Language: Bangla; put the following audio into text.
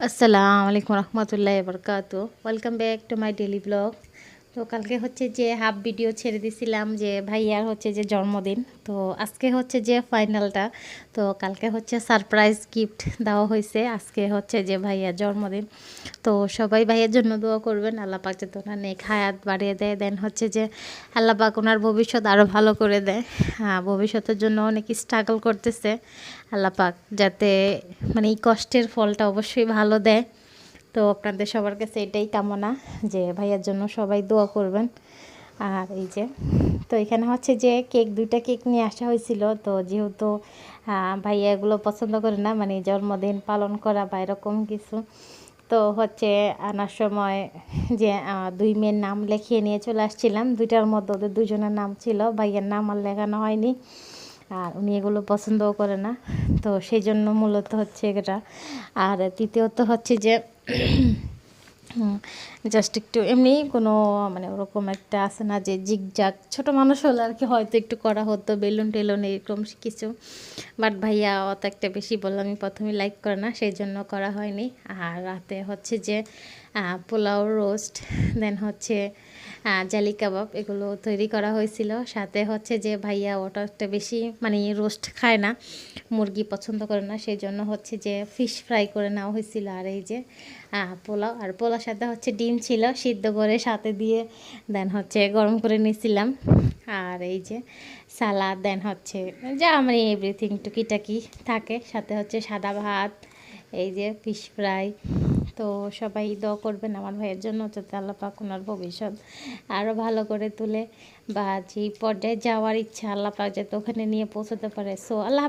আসসালামু আলাইকুম রহমতুল্লাহি বরকাতু। Welcome back to my daily blog. তো কালকে হচ্ছে যে হাফ ভিডিও ছেড়ে দিছিলাম যে ভাইয়ার হচ্ছে যে জন্মদিন, তো আজকে হচ্ছে যে ফাইনালটা। তো কালকে হচ্ছে সারপ্রাইজ গিফট দেওয়া হয়েছে, আজকে হচ্ছে যে ভাইয়ার জন্মদিন। তো সবাই ভাইয়ের জন্য দোয়া করবেন, আল্লাহ পাক যাতে ওনার নেক হায়াত বাড়িয়ে দেয়, দেন হচ্ছে যে আল্লাহ পাক ওনার ভবিষ্যৎ আরও ভালো করে দেয়। হ্যাঁ, ভবিষ্যতের জন্য অনেক স্ট্রাগল করতেছে, আল্লাহ পাক যাতে মানে এই কষ্টের ফলটা অবশ্যই ভালো দেয়। তো আপনাদের সবার কাছে এটাই কামনা যে ভাইয়ার জন্য সবাই দোয়া করবেন। আর এই যে তো এখানে হচ্ছে যে দুইটা কেক নিয়ে আসা হয়েছিল, তো যেহেতু ভাইয়া এগুলো পছন্দ করে না, মানে জন্মদিন পালন করা বা এরকম কিছু, তো হচ্ছে আনার সময় যে দুই মেয়ের নাম লিখিয়ে নিয়ে চলে আসছিলাম। দুইটার মধ্যে ওদের দুজনের নাম ছিল, ভাইয়ের নাম আর লেখানো হয়নি, আর উনি এগুলো পছন্দও করে না, তো সেই জন্য মূলত হচ্ছে এটা। আর তৃতীয়ত হচ্ছে যে জাস্ট একটু এমনি কোনো মানে ওরকম একটা আছে না যে জিগজাগ, ছোট মানুষ হলে আর কি হয়তো একটু করা হতো, বেলুন টেলুন এরকম কিছু, বাট ভাইয়া অত একটা বেশি বললাম আমি প্রথমে লাইক করে না, সেই জন্য করা হয়নি। আর রাতে হচ্ছে যে পোলাও, রোস্ট, দেন হচ্ছে জালি কাবাব, এগুলো তৈরি করা হয়েছিল। সাথে হচ্ছে যে ভাইয়া ওটা একটা বেশি মানে রোস্ট খায় না, মুরগি পছন্দ করে না, সেই জন্য হচ্ছে যে ফিশ ফ্রাই করে নেওয়া হয়েছিল। আর এই যে পোলাও, আর পোলাওর সাথে হচ্ছে ডিম ছিল সিদ্ধ করে সাথে দিয়ে, দেন হচ্ছে গরম করে নিয়েছিলাম। আর এই যে সালাদ, দেন হচ্ছে যা মানে এভরিথিং টুকিটাকি থাকে, সাথে হচ্ছে সাদা ভাত, এই যে ফিশ ফ্রাই। তো সবাই দোয়া করবেন আমার ভাইয়ের জন্য, যাতে আল্লাহ পাক ওনার ভবিষ্যৎ আরও ভালো করে তুলে, বা যেই পর্যায়ে যাওয়ার ইচ্ছা আল্লাহ পাক যাতে ওখানে নিয়ে পৌঁছতে পারে। সো আল্লাহ